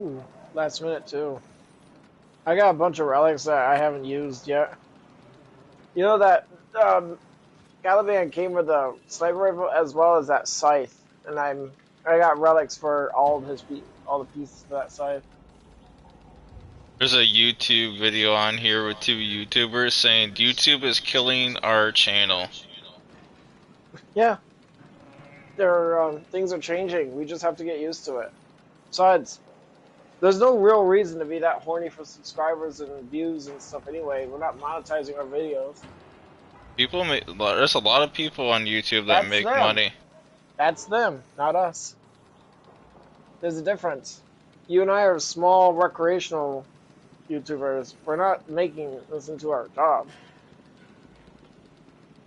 Ooh, last minute too. I got a bunch of relics that I haven't used yet. You know that Caliban came with a sniper rifle as well as that scythe, and I got relics for all of all the pieces of that scythe. There's a YouTube video on here with two YouTubers saying YouTube is killing our channel. Yeah, things are changing. We just have to get used to it. Besides, there's no real reason to be that horny for subscribers and views and stuff anyway. We're not monetizing our videos. There's a lot of people on YouTube that That's make them. money. That's them, not us. There's a difference. You and I are small recreational YouTubers. We're not making this into our job.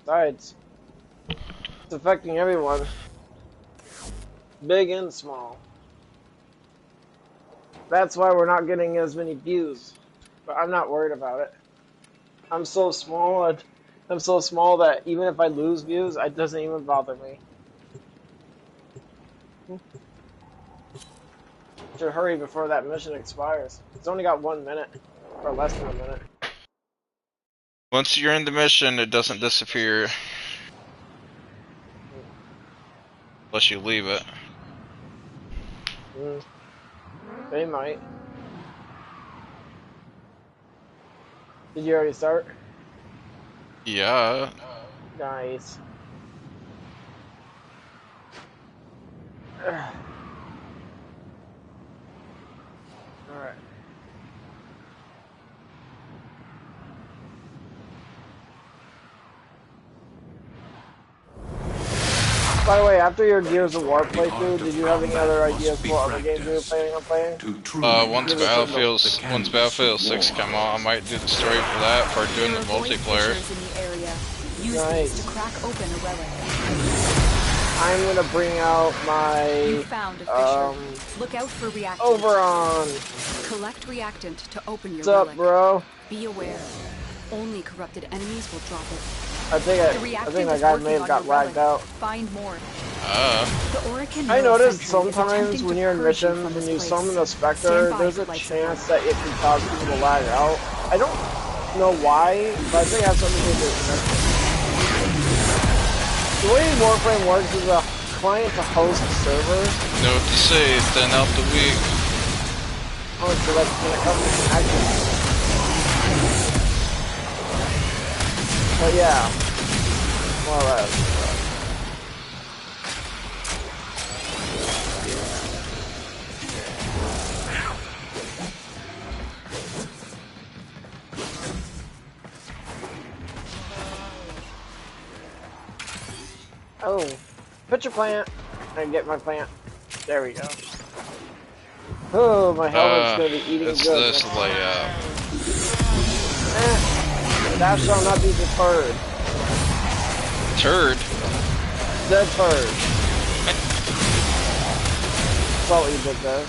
Besides, it's affecting everyone, big and small. That's why we're not getting as many views. But I'm not worried about it. I'm so small. I'm so small that even if I lose views, it doesn't even bother me. Should hurry before that mission expires. It's only got 1 minute, or less than a minute. Once you're in the mission, it doesn't disappear. Unless you leave it. They might. Did you already start? Yeah. Nice. Alright. By the way, after your Gears of War playthrough, did you have any other ideas for other games you were planning on playing? Once Battlefield 6 come out, I might do the story for that for doing the multiplayer. Nice. I'm gonna bring out my Look out for reactant. Oberon. Collect reactant to open your What's up, relic. bro? Be aware. Only corrupted enemies will drop it. I think that guy may have got lagged out. Find more. I noticed sometimes when you're in missions, when you summon a Spectre, there's a chance that it can cause people to lag out. I don't know why, but I think it has something to do with it. The way Warframe works is a client to host server. Note to say, thin out the week. Oh, so that's when it comes to action. But yeah, more or less. Oh, put your plant. I get my plant. There we go. Oh, my helmet's gonna be eating it's good. This layout. Thou shalt not be deterred. Turd? Deterred. That's all you did there.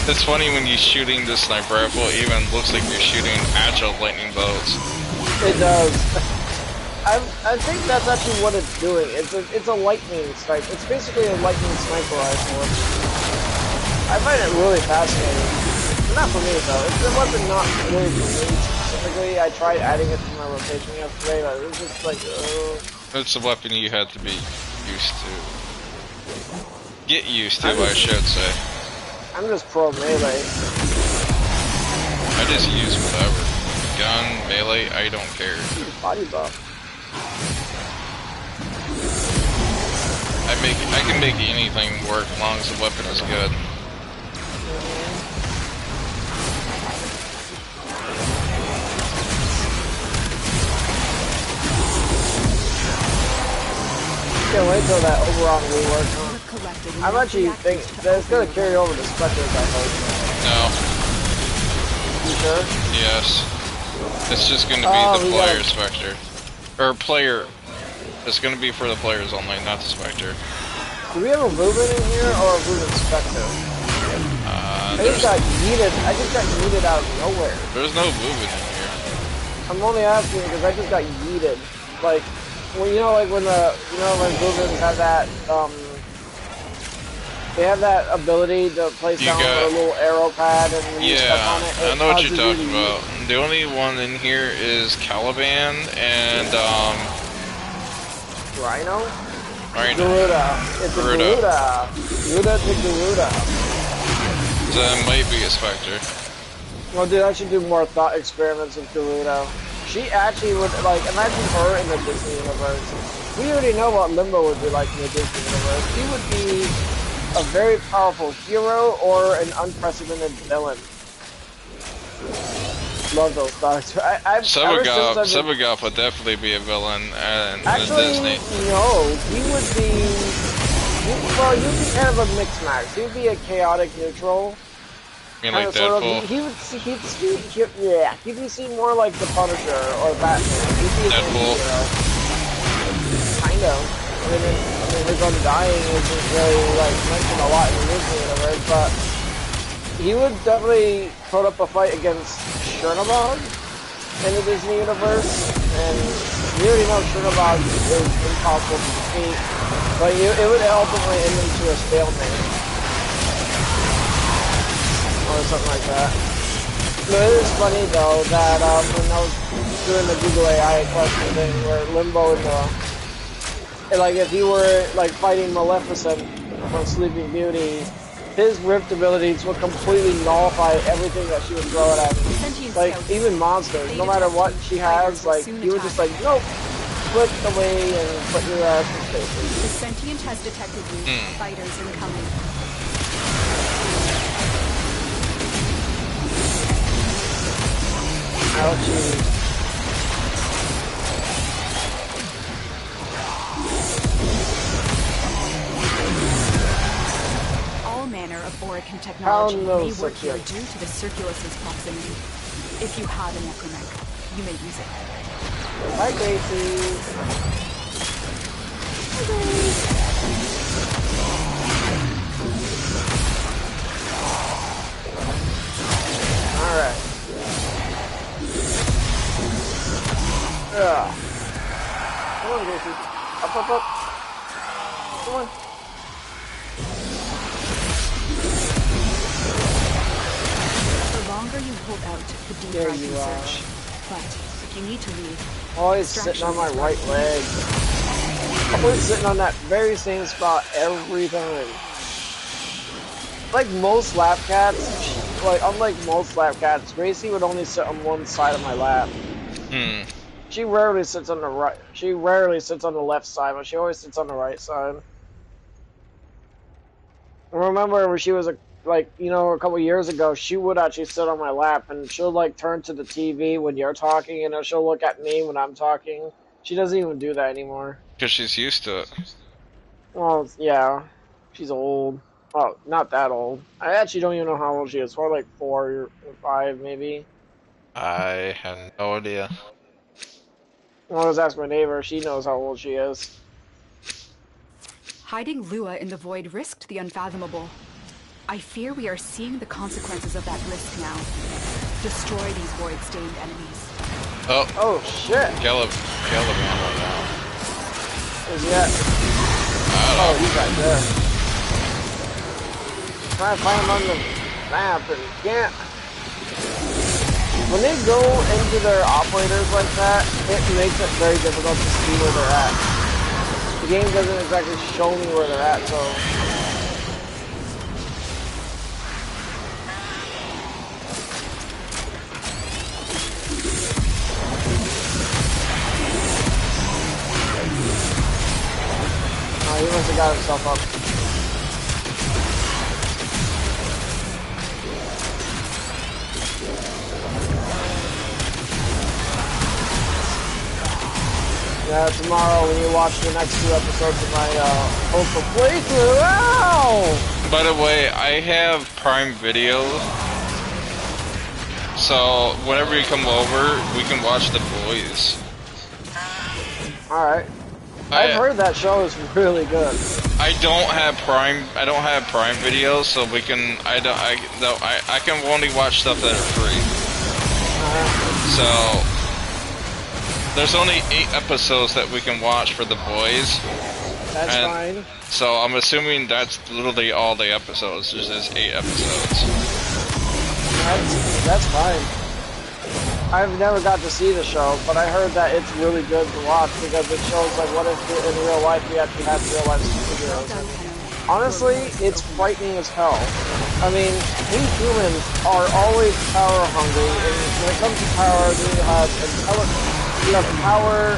It's funny when you're shooting the sniper rifle, it even looks like you're shooting agile lightning bolts. It does. I think that's actually what it's doing. It's a lightning sniper. It's basically a lightning sniper rifle. I find it really fascinating. Not for me though. It's a weapon not really for me specifically. I tried adding it to my rotation yesterday, but it was just like, It's a weapon you had to be used to. Get used to, I should say. I'm just pro melee. I just use whatever. Gun, melee, I don't care. Body buff. I can make anything work as long as the weapon is good. Can't wait till that Oberon rework, huh? I'm actually thinking that it's gonna carry over to Spectres, I hope. No. You sure? Yes. It's just gonna be the player Spectre. Or player. It's gonna be for the players only, not the Spectre. Do we have a movement in here or a movement Spectre? I just got yeeted out of nowhere. There's no movement in here. I'm only asking because I just got yeeted. Like, well, you know, like when when Googans have that, They have that ability to place down a little arrow pad, and when you step on it, I know what you're talking about. The only one in here is Caliban and Rhino? Garuda. It's a Garuda. Garuda to Garuda. So that might be a Spectre. Well, dude, I should do more thought experiments with Garuda. She actually would, like, imagine her in the Disney universe. We already know what Limbo would be like in the Disney universe. She would be a very powerful hero or an unprecedented villain. Love those thoughts. Sebagoff would definitely be a villain in Disney. No, he would be. Well, he'd be kind of a mixed match. He'd be a chaotic neutral. You mean like Deadpool? He'd be seen more like the Punisher or Batman. He'd be Deadpool. Kind of. I mean, his undying isn't really like mentioned a lot in the Disney universe, but he would definitely put up a fight against Chernobog in the Disney universe, and we already know Chernobog is impossible to defeat, but it would ultimately end into a stalemate. Or something like that. No, it is funny though that when I was doing the Google AI question thing where Limbo and like if you were like fighting Maleficent from Sleeping Beauty, his rift abilities would completely nullify everything that she would throw at him. Like even monsters, no matter what she has, like you would just like nope, click away and put your ass in space. The sentient has detected you. Fighters incoming. Ouchie. All manner of Orican technology may work here due to the Circulus's proximity. If you have a necromech, you may use it. Hi, Gracie. Alright. Come on, Gracie. Up, up, up. Come on. The longer you hold out, the deeper I can search. But if you need to leave, always sitting on my right leg. Always sitting on that very same spot every time. Like most lap cats, unlike most lap cats, Gracie would only sit on one side of my lap. She rarely sits on the right. She rarely sits on the left side, but she always sits on the right side. I remember when she was a couple years ago, she would actually sit on my lap, and she'll like turn to the TV when you're talking, and then she'll look at me when I'm talking. She doesn't even do that anymore. Because she's used to it. Well, yeah, she's old. Oh, not that old. I actually don't even know how old she is. Probably like 4 or 5, maybe. I have no idea. I'll just ask my neighbor. She knows how old she is. Hiding Lua in the void risked the unfathomable. I fear we are seeing the consequences of that risk now. Destroy these void-stained enemies. Oh shit! Caliban right now. Where's he at? Oh, he's right there. Try to find him on the map, and he can't. When they go into their operators like that, it makes it very difficult to see where they're at. The game doesn't exactly show me where they're at, so... Oh, he must have got himself up. Yeah, tomorrow when you watch the next 2 episodes of my Postal playthrough. Ow! By the way, I have Prime Video, so whenever you come over, we can watch The Boys. Alright. I've heard that show is really good. I don't have Prime Video, so we can. I can only watch stuff that are free. So. There's only 8 episodes that we can watch for The Boys, That's and fine. so I'm assuming that's literally all the episodes. There's just 8 episodes. That's fine. I've never got to see the show, but I heard that it's really good to watch because it shows like what if in real life we actually had real life superheroes. And honestly, it's frightening as hell. I mean, we humans are always power hungry, and when it comes to power, we have intelligence, we have power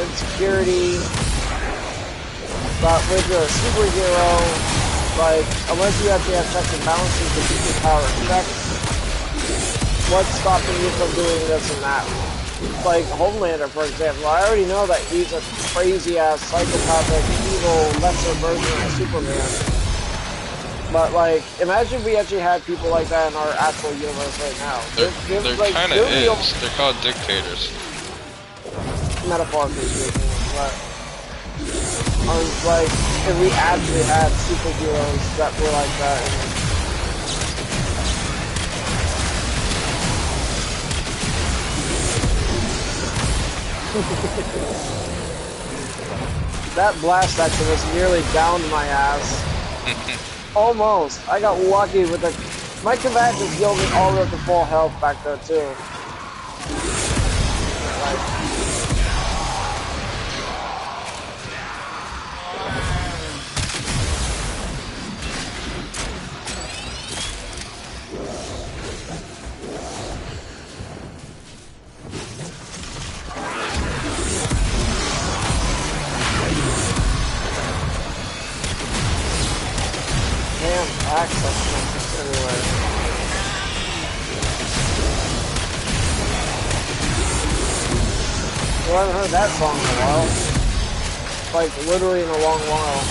and security. But with a superhero, like unless you actually have checks and balances to keep your power in check, what's stopping you from doing this and that? Like Homelander, for example. I already know that he's a crazy-ass, psychopathic, evil, lesser version of Superman. But, like, imagine if we actually had people like that in our actual universe right now. They're like, kind of is. They're called dictators. Metaphorically speaking, but... I was like, if we actually had superheroes that were like that... That blast activist nearly downed my ass. Almost. I got lucky with the... My combatants healed me all the way up to full health back there, too. Like... access anywhere. Well, I haven't heard that song in a while. Like, literally in a long while.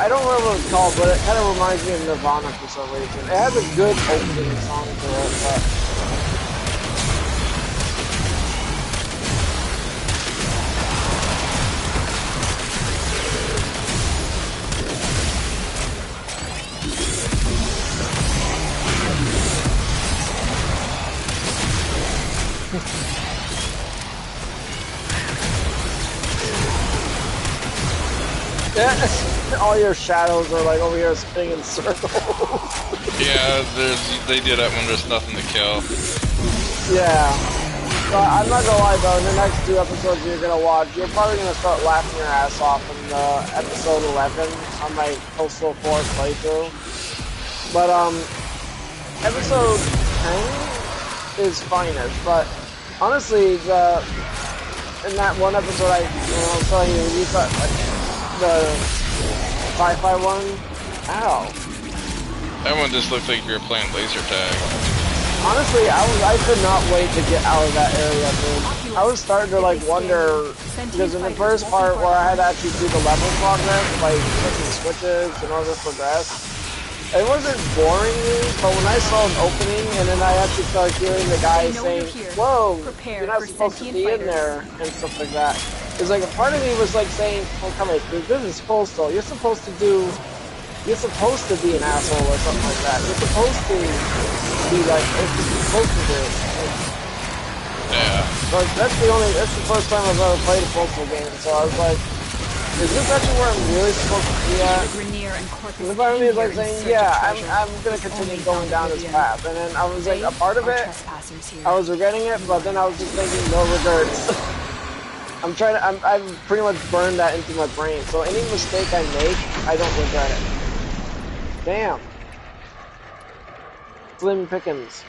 I don't remember what it's called, but it kind of reminds me of Nirvana for some reason. It has a good opening song to it, but... All your shadows are like over here spinning in circles. Yeah, they do that when there's nothing to kill. Yeah. But I'm not gonna lie though, in the next 2 episodes you're gonna watch, you're probably gonna start laughing your ass off in episode 11 on my Coastal Forest playthrough. But episode 10 is finest, but honestly, in that one episode I was telling you thought the sci-fi one. Ow. That one just looked like you were playing laser tag. Honestly, I could not wait to get out of that area, dude. I was starting to like wonder, because in the first part where I had to actually do the level progress, like clicking switches in order to progress, it wasn't boring me, but when I saw an opening and then I actually started hearing the guy saying, whoa, you're not supposed to be in there, and stuff like that. It's like a part of me was like saying, oh come on, dude, this is Coastal. You're supposed to be an asshole or something like that. You're supposed to be like, it's what you're supposed to do. Like, yeah. But that's the first time I've ever played a Coastal game, so I was like, is this actually where I'm really supposed to be at? And the part of me is like saying, yeah, I'm gonna continue going down this path. And then I was like, a part of it, I was regretting it, but then I was just thinking, no regrets. I've pretty much burned that into my brain, so any mistake I make, I don't regret it. Damn. Slim pickings.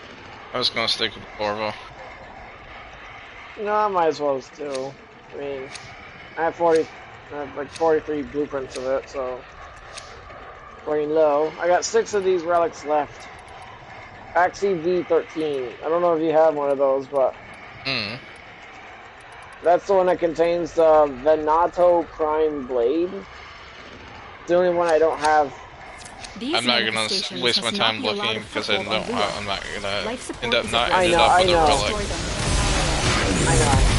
I was gonna stick with Corvo. No, I might as well as too. I mean, I have like 43 blueprints of it, so running low. I got 6 of these relics left. Axie V13. I don't know if you have one of those, but that's the one that contains the Venato Prime Blade. It's the only one I don't have. I'm not gonna waste my time looking because I'm not gonna end up with a relic. I know.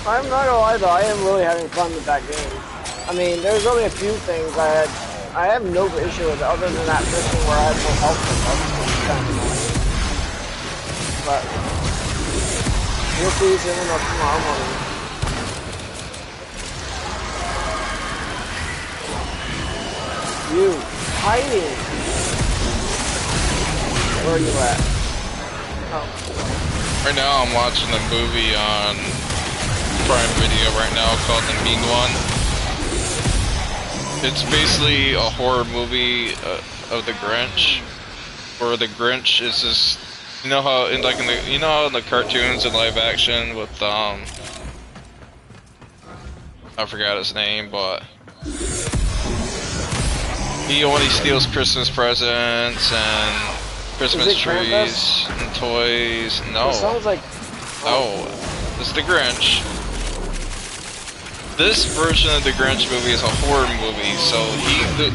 I'm not gonna lie though, I am really having fun with that game. I mean, there's only a few things I have no issue with it, other than that mission where I had no health and stuff, which is kind of annoying. But we'll see soon enough tomorrow morning. You hiding? Where are you at? Oh. Right now I'm watching a movie on Prime Video right now called The Mean One. It's basically a horror movie of the Grinch, where the Grinch is just, you know how in the cartoons and live action with I forgot his name, but he only steals Christmas presents and Christmas trees and toys. No. It sounds like... No. It's the Grinch. This version of the Grinch movie is a horror movie, so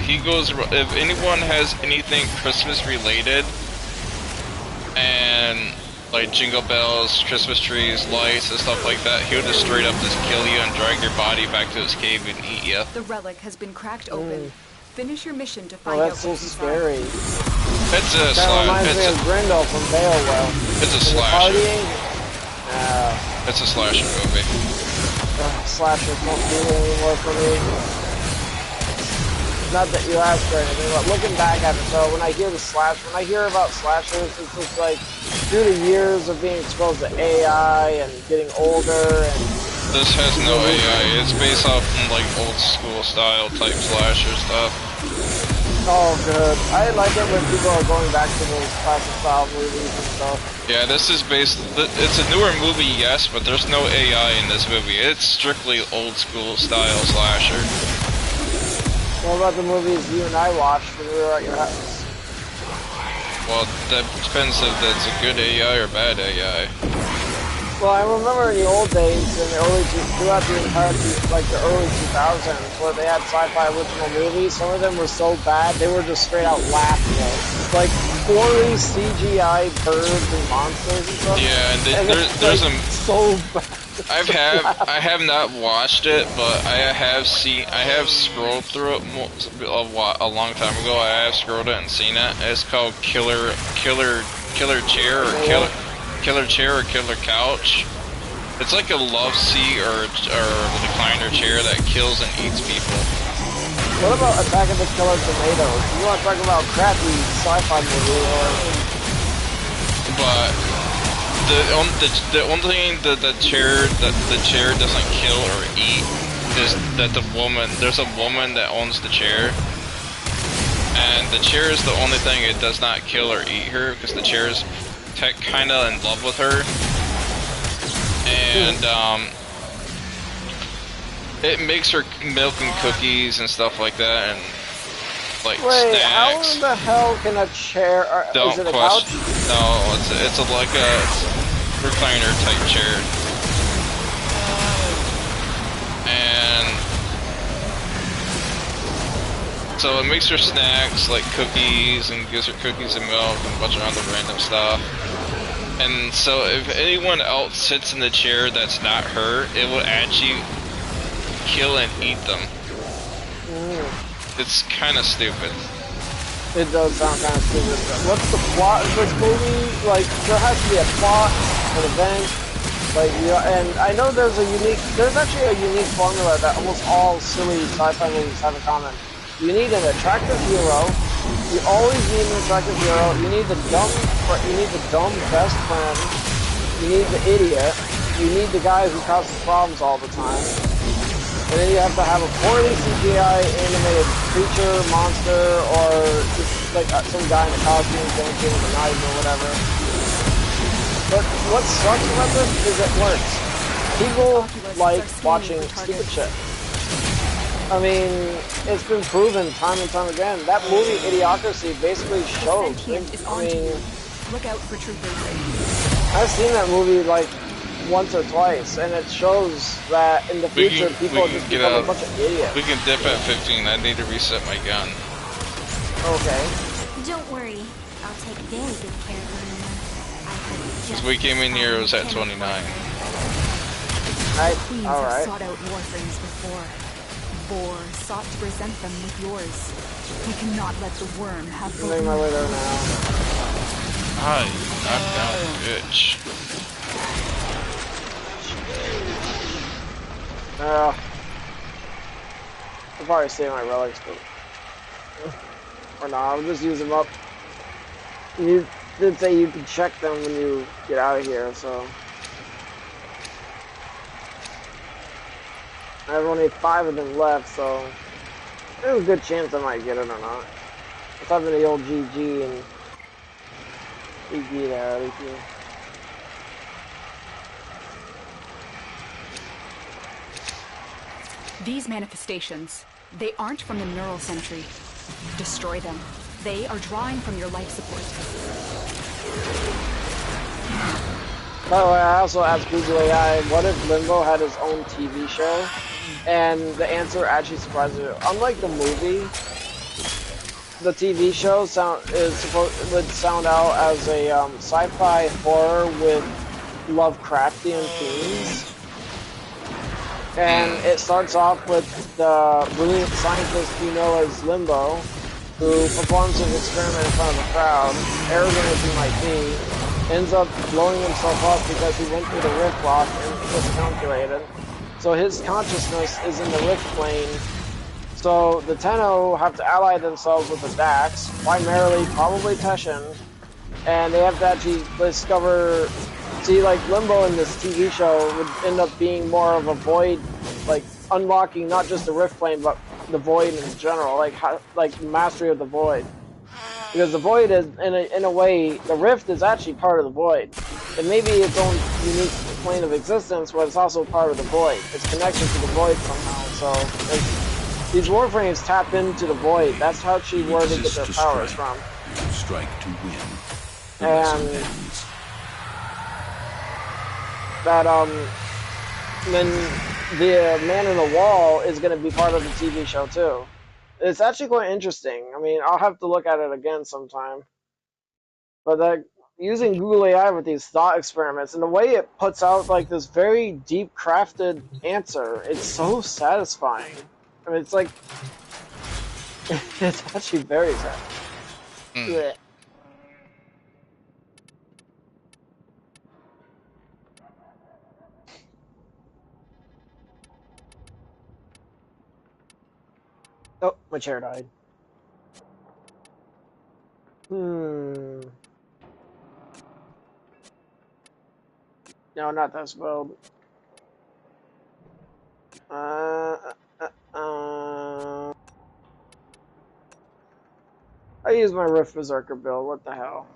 he goes... If anyone has anything Christmas related, and like jingle bells, Christmas trees, lights, and stuff like that, he'll just straight up just kill you and drag your body back to his cave and eat you. The relic has been cracked open. Finish your mission to find out that's so scary. It's a That reminds me of Grindel from Beowulf. It's a slasher. It's a slasher movie. Slashers don't do it anymore for me. Not that you asked for anything, but looking back at it though, when I hear about slashers, it's just like due to years of being exposed to AI and getting older and this has no AI. It's based off like old school style type slasher stuff. Oh, good. I like it when people are going back to those classic style movies and stuff. Yeah, this is based. It's a newer movie, yes, but there's no AI in this movie. It's strictly old school style slasher. What about the movies you and I watched when we were at your house? Well, that depends if that's a good AI or bad AI. Well, I remember in the old days, throughout the entire, like the early 2000s, where they had sci-fi original movies, some of them were so bad, they were just straight out laughable. Like, poorly CGI birds and monsters and stuff. Yeah, and there's like, so bad. I have not watched it, but I have scrolled through it a long time ago. I have scrolled it and seen it. It's called Killer Chair or Killer Chair or Killer Couch. It's like a love seat or recliner chair that kills and eats people. What about Attack of the Killer Tomatoes? You want to talk about crappy sci-fi movie or... But the only thing that the chair doesn't kill or eat is that there's a woman that owns the chair. And the chair is the only thing it does not kill or eat her, because the chair is kind of in love with her, and it makes her milk and cookies and stuff like that, and like Wait, snacks. how in the hell can a chair? Is it a couch? No, it's like a recliner type chair, and so it makes her snacks like cookies and gives her cookies and milk and a bunch of other random stuff. And so if anyone else sits in the chair that's not her, it will actually kill and eat them. It's kind of stupid. It does sound kind of stupid. What's the plot of this movie? Like, there has to be a plot, an event. Like, and I know there's actually a unique formula that almost all silly sci-fi movies have in common. You need an attractive hero. You always need an attractive hero. You need the dumb best friend. You need the idiot. You need the guy who causes problems all the time. And then you have to have a poorly CGI animated creature, monster, or just like some guy in a costume dancing with a knife or whatever. But what sucks about this is it works. People like watching stupid shit. I mean, it's been proven time and time again. That movie, Idiocracy, basically shows. I mean, look out for troopers. I've seen that movie like once or twice, and it shows that in the future people just become a bunch of idiots. We can dip at 15. I need to reset my gun. Okay. Don't worry, I'll take very good care of you. Because we came in here, it was at 29. Queens All have right. sought out Warframes before. Vor sought to present them with yours. We cannot let the worm have I'm both. making my way there now. Ah, you knocked down a bitch. I'll probably save my relics, but or not. I'll just use them up. You did say you can check them when you get out of here, so I have only 5 of them left, so there's a good chance I might get it or not. I'm talking to the old GG and GG there, at least. These manifestations, they aren't from the neural sentry. Destroy them. They are drawing from your life support. By the way, I also asked Google AI, what if Limbo had his own TV show? And the answer actually surprised me. Unlike the movie, the TV show would sound out as a sci-fi horror with Lovecraftian themes. And it starts off with the brilliant scientist you know as Limbo, who performs his experiment in front of a crowd, arrogant as he might be, ends up blowing himself up because he went through the rift lock and miscalculated. So his consciousness is in the rift plane. So the Tenno have to ally themselves with the Dax, primarily probably Teshin, and they have to actually discover. See, like Limbo in this TV show would end up being more of a void, like unlocking not just the rift plane but the void in general, like mastery of the void. Because the void is, in a way, the rift is actually part of the void. It may be its own unique plane of existence, but it's also part of the void. It's connected to the void somehow. So these Warframes tap into the void. That's how she where they get their powers from. Strike to win. And that then the Man in the Wall is going to be part of the TV show too. It's actually quite interesting. I mean, I'll have to look at it again sometime. But using Google AI with these thought experiments and the way it puts out like this very deep crafted answer, it's so satisfying. I mean, it's like it's actually very satisfying. Oh, my chair died. No, not that spelled. I use my Rift Berserker build. What the hell?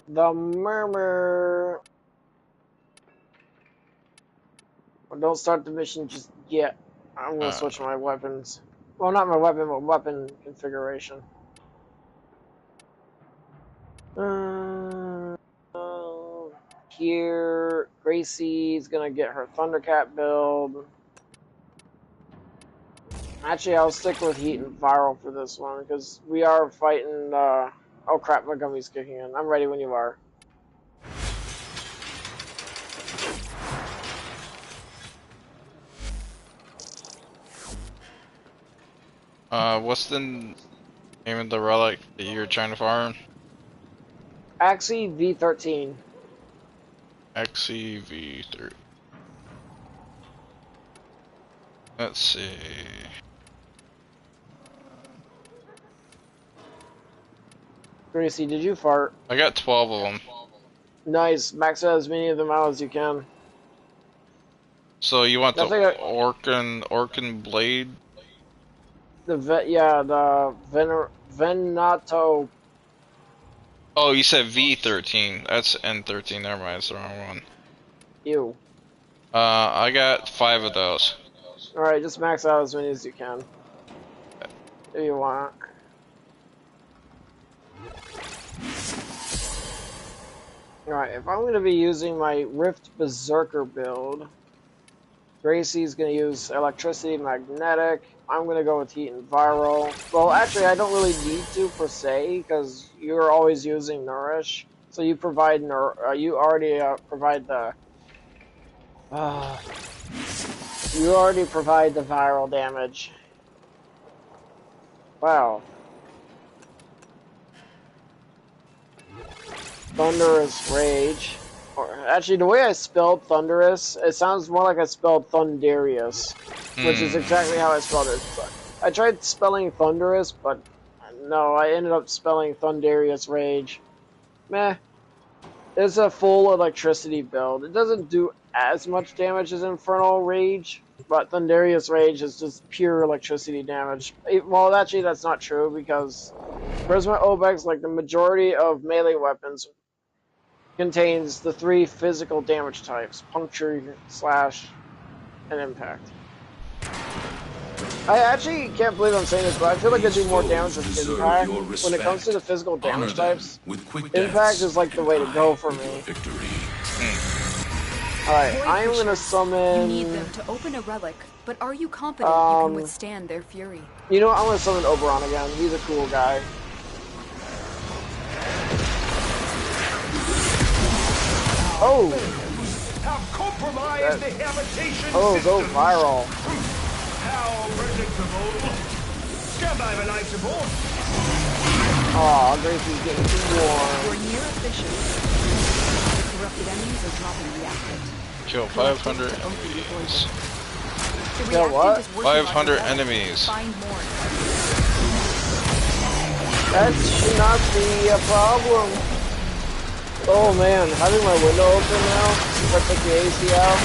The Murmur. Well, don't start the mission just yet. I'm gonna switch my weapons. Well, not my weapon, but weapon configuration. Here, Gracie's gonna get her Thundercat build. Actually, I'll stick with Heat and Viral for this one because we are fighting. Oh crap! My gummy's kicking in. I'm ready when you are. What's the name of the relic that you're trying to farm? Axie V13. XCV3. Let's see. Gracie, did you fart? I got 12 of them. Nice. Max out as many of them out as you can. So you want the Nothing. Orcan blade? The Venato. Oh, you said V13. That's N13. Never mind, it's the wrong one. Ew. I got 5 of those. Alright, just max out as many as you can. If you want. Alright, if I'm going to be using my Rift Berserker build, Gracie's going to use electricity, magnetic. I'm going to go with heat and viral. Well, actually, I don't really need to per se because you're always using nourish. So you provide you already provide the you already provide the viral damage. Wow. Thunderous Rage. Or, actually, the way I spelled Thunderous, it sounds more like I spelled Thunderius, which is exactly how I spelled it. I tried spelling Thunderous, but no, I ended up spelling Thunderius Rage. Meh. It's a full electricity build. It doesn't do as much damage as Infernal Rage, but Thunderius Rage is just pure electricity damage. Well, actually, that's not true, because Prisma Obex, like the majority of melee weapons, contains the 3 physical damage types: puncture, slash, and impact. I actually can't believe I'm saying this, but I feel like I do more damage with impact. When it comes to the physical damage types, impact is like the way to go for me. Alright, I'm gonna summon... You need them to open a relic, but are you confident you can withstand their fury? You know what, I'm gonna summon Oberon again. He's a cool guy. Oh! Have compromised the habitation go viral. How predictable. Stand by for life support. Aw, Gracie's getting too warm. You're near efficient. The corrupted enemies are dropping reactive. Kill 500 enemies. Kill what? 500 enemies. Find more. That should not be a problem. Oh man, having my window open now, if I take the AC out.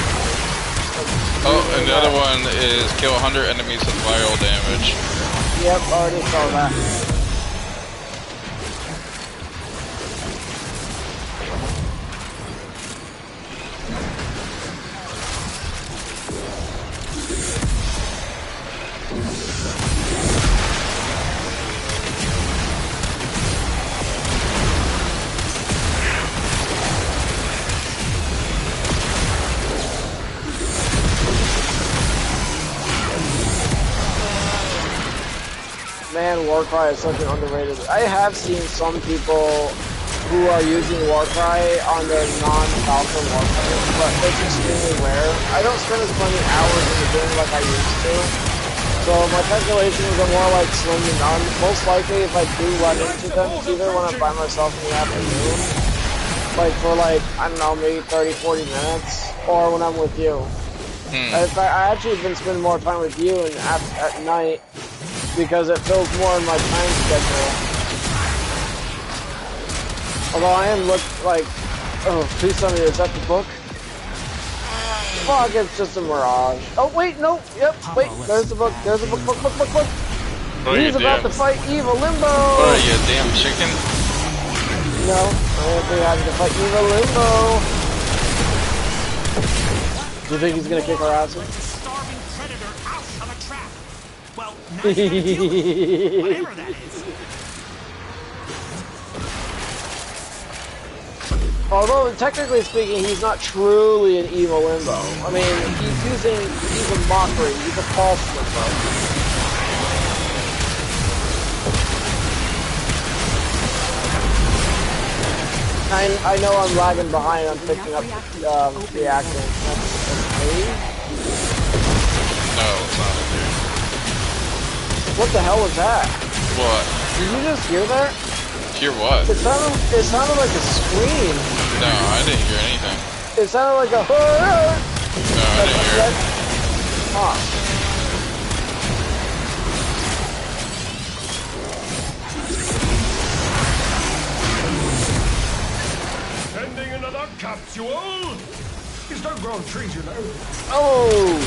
Oh, and the other one is kill 100 enemies with viral damage. Yep, already saw that. Man, Warcry is such an underrated. I have seen some people who are using Warcry on their non-Falcon Warcry, but it's extremely rare. I don't spend as many hours in the game like I used to, so my calculations are more like slim to none. Most likely, if I do run into them, it's either when I'm by myself in the afternoon, like for like, I don't know, maybe 30-40 minutes, or when I'm with you. In fact, I actually have been spending more time with you at night, because it fills more in my time schedule. Although I am please tell me, is that the book? Fuck, it's just a mirage. Oh wait, no, yep, wait, there's the book, book. He's about to fight Evil Limbo! What are you, a damn chicken? No, I think having to fight Evil Limbo. Do you think he's gonna kick our asses? Well, whatever that is. Although, technically speaking, he's not truly an evil Limbo. I mean, he's a mockery, he's a false Limbo. I know I'm lagging behind, I'm picking up reacting. That's me? No, it's not in there. What the hell was that? What? Did you just hear that? Hear what? It sounded like a scream. No, I didn't hear anything. It sounded like a... No, I didn't hear it. Huh. Sending another capsule. He's not growing trees, you know. Oh!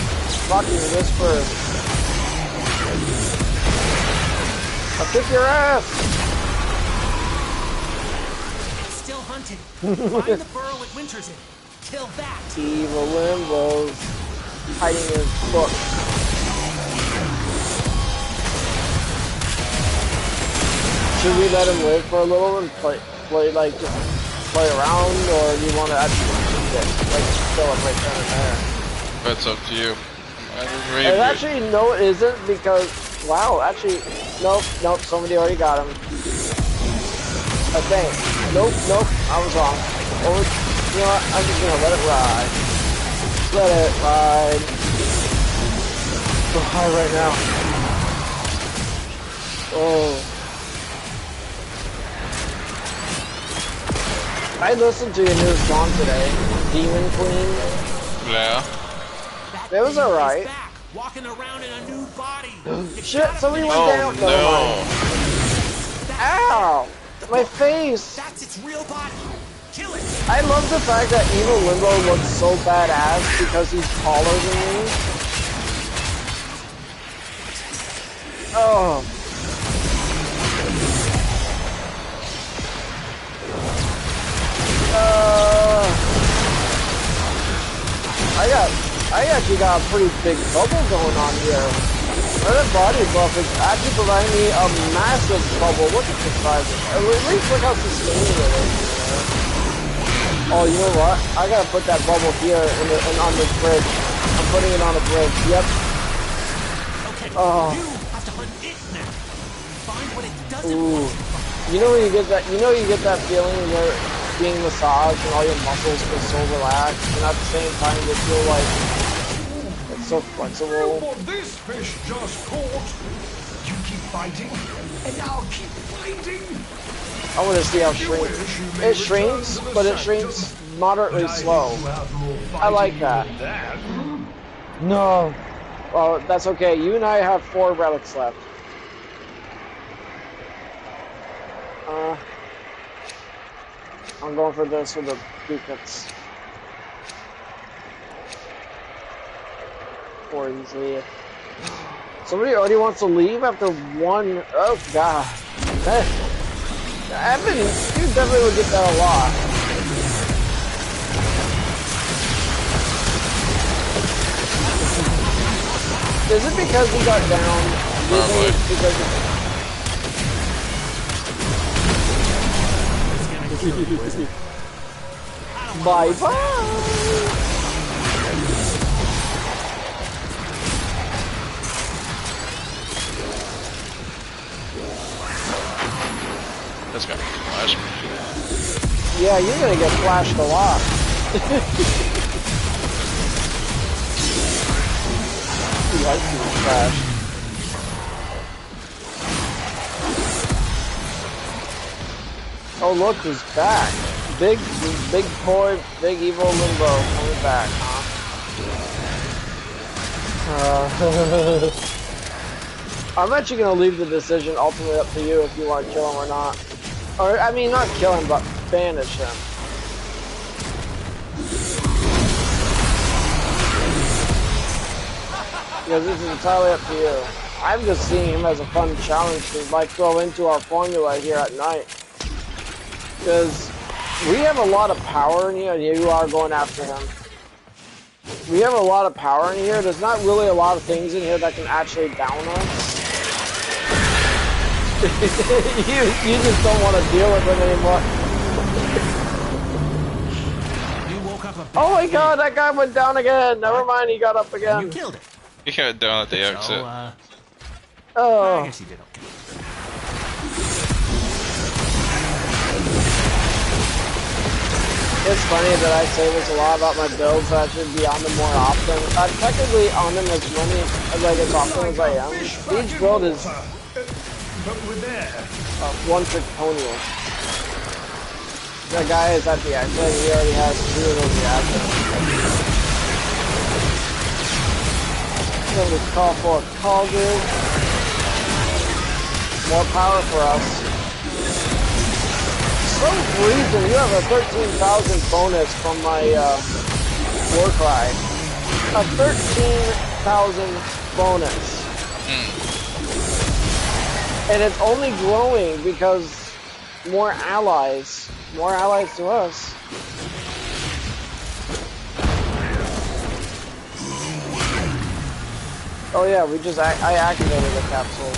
Fucking whisper. I'll kick your ass! Still hunting. Find the burrow it winters in. Kill that. Evil Limbos hiding in his book. Should we let him live for a little and play like just play around, or do you want to actually complete it? Like, kill it right then and there. That's up to you. And actually, no, it isn't, because, wow, actually, nope, somebody already got him. I think. Nope, I was wrong. Or, you know what, I'm just gonna let it ride. Let it ride. So high right now. Oh. I listened to your new song today, Demon Queen. Yeah. It was alright. Walking around in a new body. Shit, somebody went down. No. Ow! My face! That's its real body. Kill it. I love the fact that Evil Limbo looks so badass because he's taller than me. Oh. I actually got a pretty big bubble going on here. That body buff is actually providing me a massive bubble. Look at the size of it. At least look how sustaining it is. Oh, you know what? I gotta put that bubble here and on this bridge. I'm putting it on a bridge. Yep. Okay. Oh. You have to hunt it now. Find what it doesn't Ooh. want. You know when you get that? You know you get that feeling when you're being massaged and all your muscles feel so relaxed, and at the same time they feel like it's so flexible. Look what this fish just caught. You keep fighting, and I'll keep fighting. I want to see how it shrinks. It shrinks, but it shrinks moderately slow. I like that. No. Well, that's okay. You and I have 4 relics left. I'm going for this for the ducats. 4 easily. Somebody already wants to leave after 1. Oh god. Evan, you definitely would get that a lot. Is it because he got down? Probably. Bye bye. That's got flash me. Yeah, you're gonna get flashed a lot. You like being flashed. Oh look, who's back? Big boy, big evil Limbo coming back, huh? I'm actually gonna leave the decision ultimately up to you if you want to kill him or not. Or, I mean, not kill him, but banish him. Because this is entirely up to you. I'm just seeing him as a fun challenge to, like, throw into our formula here at night. Because we have a lot of power in here, and you are going after him. We have a lot of power in here. There's not really a lot of things in here that can actually down us. you just don't want to deal with him anymore. Oh my god, that guy went down again. Never mind, he got up again. You killed it. You got down at the exit. So, Oh. I guess you did okay. It's funny that I say this a lot about my builds, that I should be on them more often. I'm technically on them as often as I am. Each build is one trick pony. The guy is at the exit, he already has 2 of those reactors. So we call for a call group. More power for us. For some reason, you have a 13,000 bonus from my war cry. A 13,000 bonus. And it's only growing because more allies. More allies to us. Oh yeah, I activated the capsule.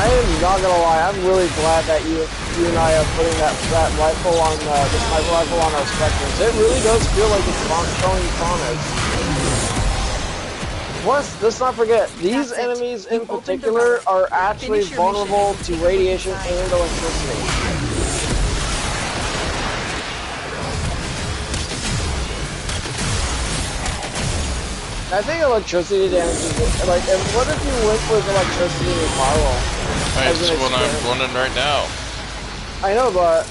I am not gonna lie, I'm really glad that you and I are putting that rifle on, the sniper rifle on our Spectres. It really does feel like it's showing promise. Plus, let's not forget, these enemies in particular are actually vulnerable to radiation and electricity. I think electricity damage is like. What if you went with electricity and firewall? That's what I'm running right now. I know, but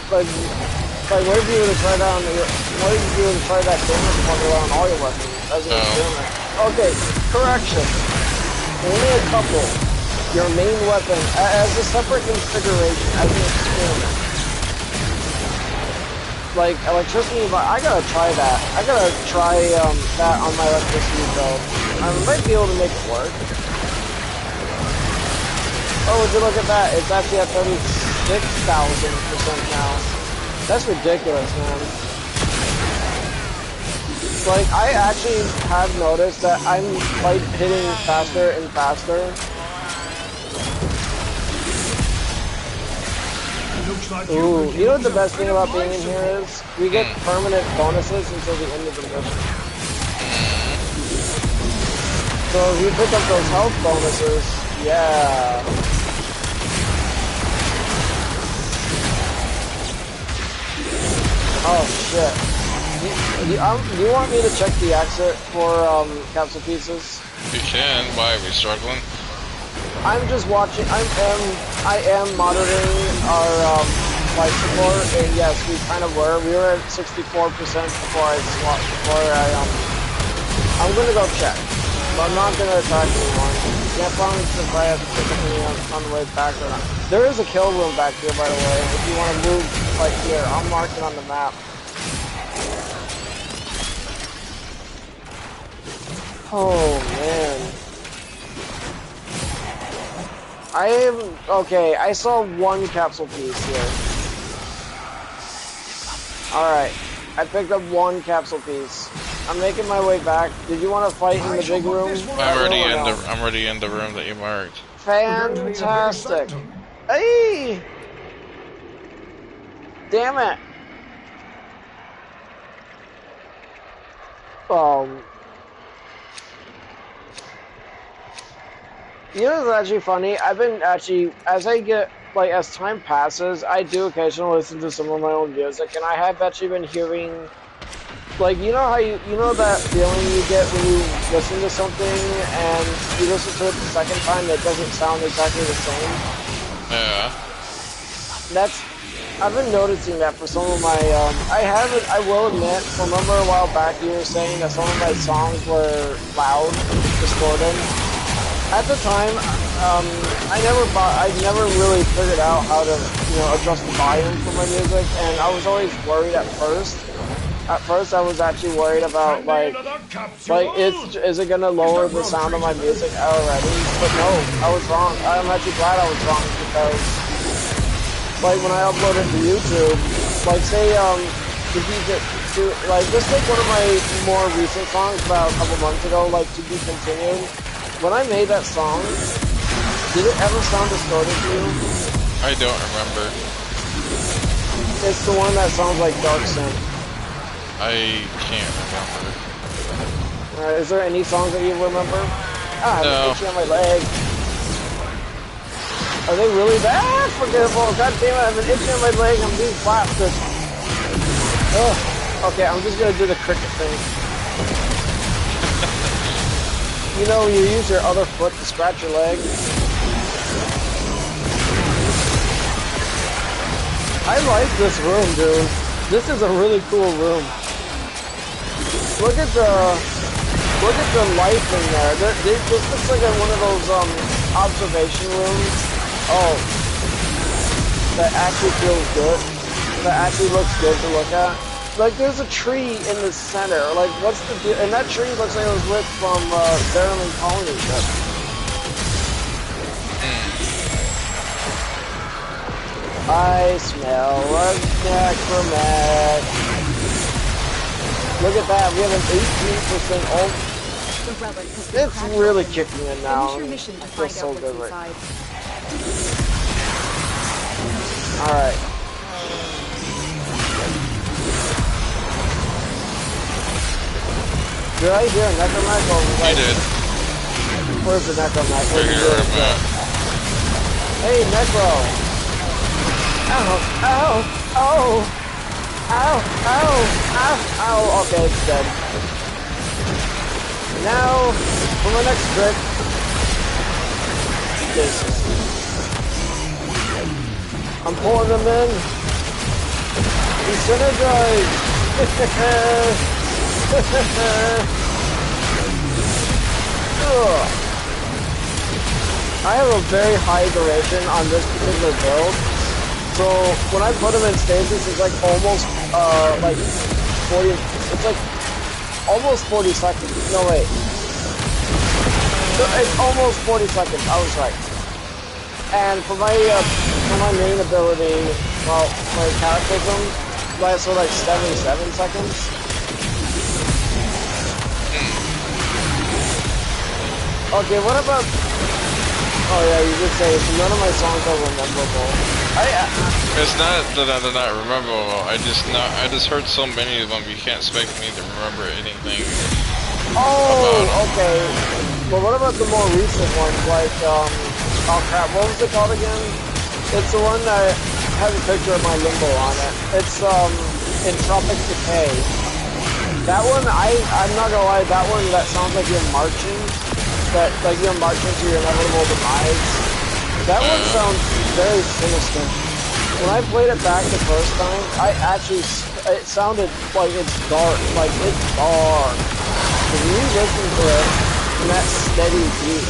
like, what if you were to try that on? What if you were to try that damage bundle on all your weapons as an experiment? Okay, correction. Only a couple. Your main weapon as a separate configuration as an experiment. Like electricity, but I gotta try that. I gotta try that on my electricity build. I might be able to make it work. Oh, would you look at that? It's actually at 36,000% now. That's ridiculous, man. Like, I actually have noticed that I'm like hitting faster and faster. Ooh, you know what the best thing about being in here is? We get permanent bonuses until the end of the mission. So if you pick up those health bonuses, yeah. Oh shit. Do you want me to check the exit for capsule pieces? You can. Why are we struggling? I'm just watching. I am monitoring our flight support, and yes, we kind of were. We were at 64% before I swapped. I'm gonna go check, but I'm not gonna attack anyone. Yeah, promise if I have to pick up anyone on the way back or not. There is a kill room back here, by the way. If you want to move, like here, I'll mark it on the map. Oh man. Okay, I saw one capsule piece here. Alright, I picked up one capsule piece. I'm making my way back. Did you want to fight in the big room? I'm already in the room that you marked. Fantastic. Hey! Damn it. You know what's actually funny? I've been actually, as time passes, I do occasionally listen to some of my own music, and I have actually been hearing, like, you know how you know that feeling you get when you listen to something, and you listen to it the second time, that doesn't sound exactly the same? Yeah. I've been noticing that for some of my, I will admit, remember a while back you were saying that some of my songs were loud, distorted? At the time, I never really figured out how to, adjust the volume for my music, and I was always worried at first. At first, I was actually worried about, is it gonna lower the sound of my music already? But no, I was wrong. I'm actually glad I was wrong, because, when I upload it to YouTube, say, just take one of my more recent songs about a couple months ago, To Be Continued. When I made that song, did it ever sound distorted to you? I don't remember. It's the one that sounds like Dark Synth. I can't remember. Is there any songs that you remember? Ah, no. I'm itchy on my leg. Are they really bad? Forgettable. God damn it, I've been itching on my leg. I'm being blasted. Ugh. Okay, I'm just gonna do the cricket thing. You know, you use your other foot to scratch your leg. I like this room, dude. This is a really cool room. Look at the light in there. This looks like one of those observation rooms. Oh, that actually feels good. That actually looks good to look at. There's a tree in the center. What's the deal? And that tree looks like it was lit from Barrowman Colony ship. I smell a necromat. Look at that. We have an 18% ult. It's really kicking in now. I feel so good right now. Alright. Did I hear a necromech or was You did. Where's the necromech? Right here, where I'm at. Hey, necro! Ow! Ow! Ow! Ow! Ow! Ow! Ow! Okay, it's dead. Now, for my next trick. This. I'm pulling them in. He's synergized. I have a very high duration on this particular build. So when I put them in stasis, it's like almost like 40. It's like almost 40 seconds. No wait. So it's almost 40 seconds. I was right. And for my main ability, well, my cataclysm lasts for like 77 seconds. Okay, what about? Oh yeah, you did say none of my songs are memorable. It's not that they're not memorable. I just heard so many of them. You can't expect me to remember anything. Oh, okay. Well, what about the more recent ones? Like, oh crap, what was it called again? It's the one that has a picture of my limbo on it. It's Entropic Decay. That one, I'm not gonna lie. That one, that sounds like you're marching. That like you're marching to your inevitable demise. That one sounds very sinister. When I played it back the first time, it sounded like it's dark. Like it's dark. When you listen to it in that steady beat.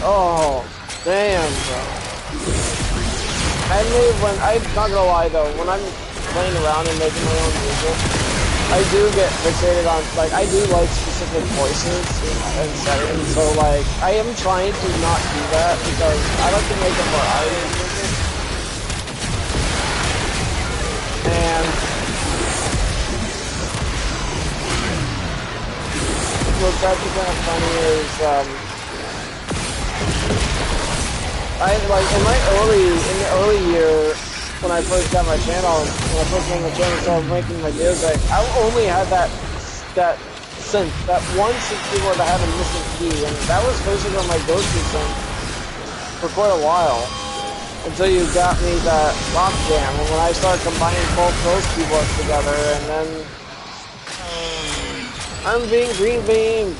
Oh, damn, bro. I'm not gonna lie though, when I'm playing around and making my own music, I do get fixated on, like, I do like specific voices and settings, so, like, I am trying to not do that because I like to make a variety of music. And what's actually kind of funny is, in the early year, when I first got my channel, started making my music, I only had that synth, that one synth keyboard that had a missing key, and that was basically my go-to synth for quite a while, until you got me that Lock Jam, and when I started combining both those keyboards together, and then I'm being green beamed.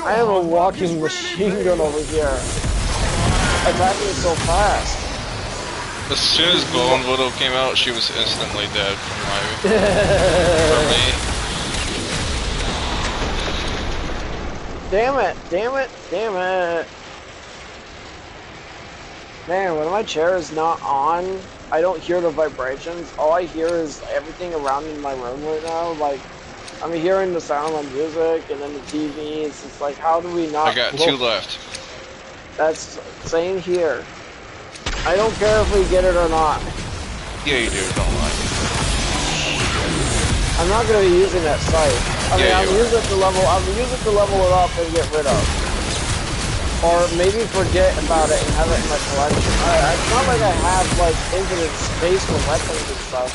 I am a walking machine gun over here. Attacking so fast. As soon as Golden Widow came out, she was instantly dead for me. Damn it, damn it, damn it. Man, when my chair is not on, I don't hear the vibrations. All I hear is everything around in my room right now. Like, I'm hearing the sound of my music and then the TV. It's just like, how do we not? I got 2 left. That's same here. I don't care if we get it or not. Yeah, you do. Don't lie. I'm not gonna be using that site. I mean, I'm using it to level it up and get rid of. Or maybe forget about it and have it in my collection. It's not like I have like infinite space for weapons and stuff.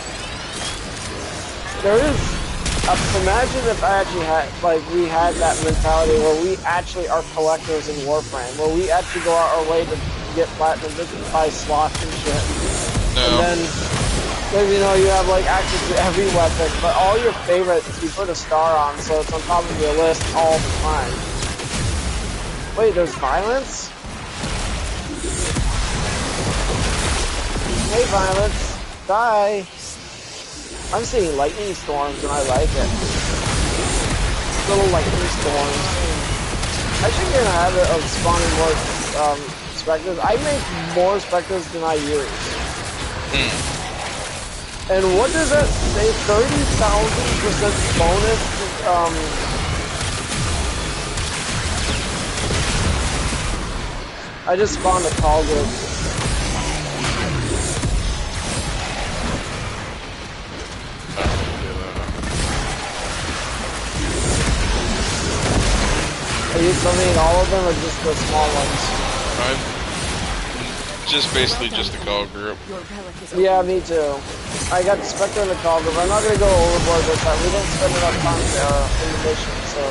There is. Imagine if I actually had, like, we had that mentality where we actually are collectors in Warframe, where we actually go out our way to get platinum just to buy slots and shit. No. And then, you know, you have, like, access to every weapon, but all your favorites you put a star on, so it's on top of your list all the time. Wait, there's violence? Hey, violence. Die. I'm seeing lightning storms and I like it. Little lightning storms. I should get in a habit of spawning more specters. I make more specters than I use. And what does that say? 30,000% bonus? I just spawned a call group. you summoning all of them or just the small ones? Just basically just the call group. Your relic is Yeah, me too. I got the Spectre and the call group. I'm not gonna go overboard this time. We didn't spend enough time in the mission, so.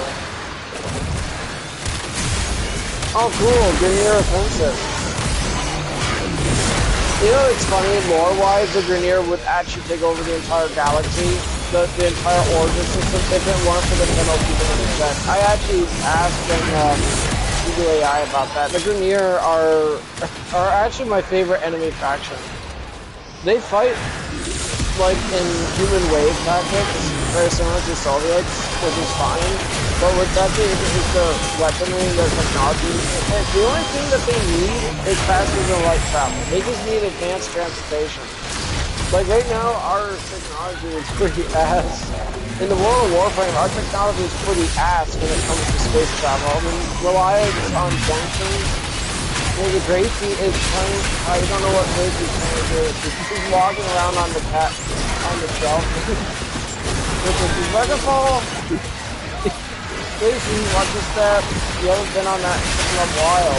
Oh, cool. Grenier offensive. You know, it's funny, lore-wise, the Grenier would actually take over the entire galaxy, the entire origin system, if it weren't for the Minnow keeping it in check. I actually asked them, Google AI about that. The Grenier are actually my favorite enemy faction. They fight, like, in human wave tactics, very similar to Soviets, which is fine. But what's actually is the weaponry, their technology. The only thing that they need is faster than light travel. They just need advanced transportation. Like right now, our technology is pretty ass. In the world of Warframe, our technology is pretty ass when it comes to space travel. I mean, reliance on functions. There's a Gracie is trying. I don't know what Gracie's trying to do. She's walking around on the shelf. Which is she's about to fall. Gracie, watch your step. You haven't been on that in a while.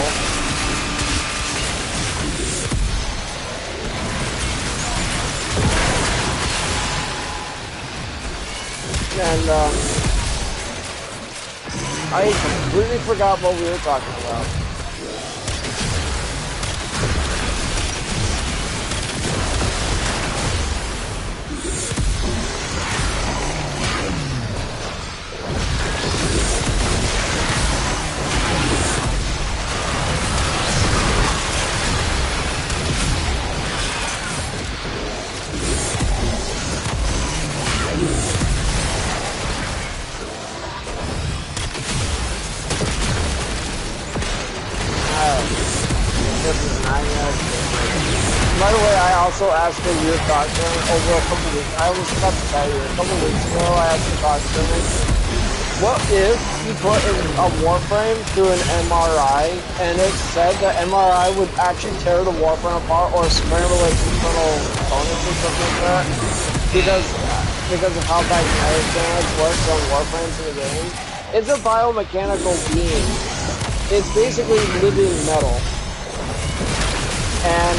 And I completely forgot what we were talking about. By the way, I also asked for your doctor over a couple weeks. I was about to tell you, a couple weeks ago, I asked the doctor, what if you put in a Warframe through an MRI, and it said that MRI would actually tear the Warframe apart or scramble its internal components or something like that? Because of how magnetic damage works on Warframes in the game. It's a biomechanical being. It's basically living metal. And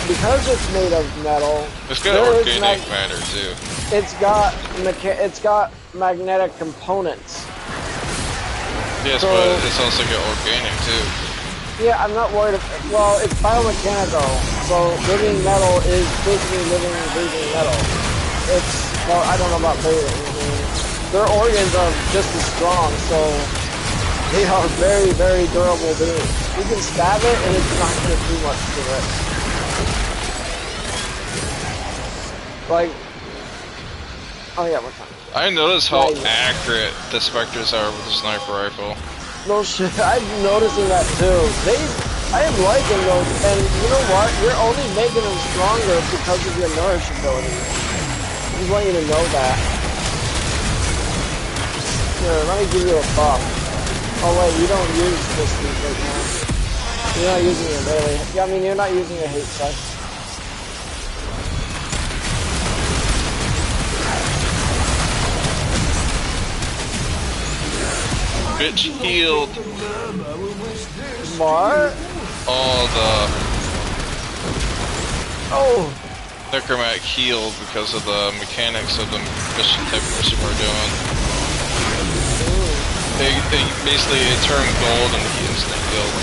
because it's made of metal, it's got organic matter too. It's got magnetic components. Yes, so, but it's also got organic too. Yeah, I'm not worried. Well, it's biomechanical, so living metal is basically living and breathing metal. Well, I don't know about breathing. I mean, their organs are just as strong, so they are very, very durable beings. You can stab it, and it's not going to do much to it. Like, oh yeah, we're fine. I noticed how accurate the Spectres are with the sniper rifle. No shit, I'm noticing that too. I am liking those, and you know what? You're only making them stronger because of your nourish ability. I just want you to know that. Here, let me give you a buff. Oh wait, you don't use this right now. You're not using it really. Yeah, I mean, you're not using a hate sight. Bitch healed. What? Oh. Necromat healed because of the mechanics of the mission type of mission we're doing. They basically turned gold and he instant healed.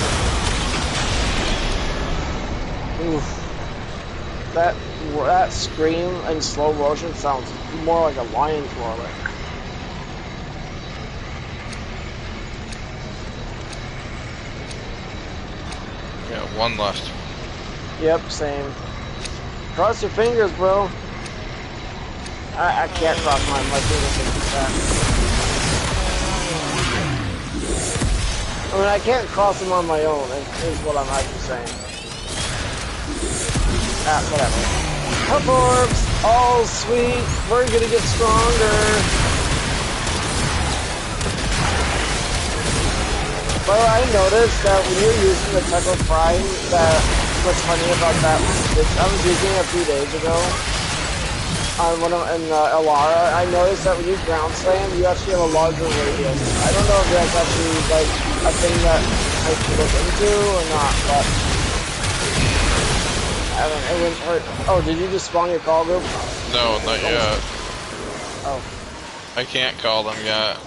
Oof. That scream in slow motion sounds more like a lion's roar. Yeah, one left. Yep, same. Cross your fingers, bro. I can't cross my fingers like that. I mean, I can't cross them on my own, is what I'm actually saying. Ah, whatever. Health orbs! Oh, sweet! We're gonna get stronger! Well, I noticed that when you're using the type of prime, that what's funny about that is I was using it a few days ago on one of in Elara. I noticed that when you ground slam, you actually have a larger radius. I don't know if that's actually like a thing that I should look into or not, but I don't know, it wouldn't hurt. Oh, did you just spawn your call group? No, not yet. Oh. I can't call them yet.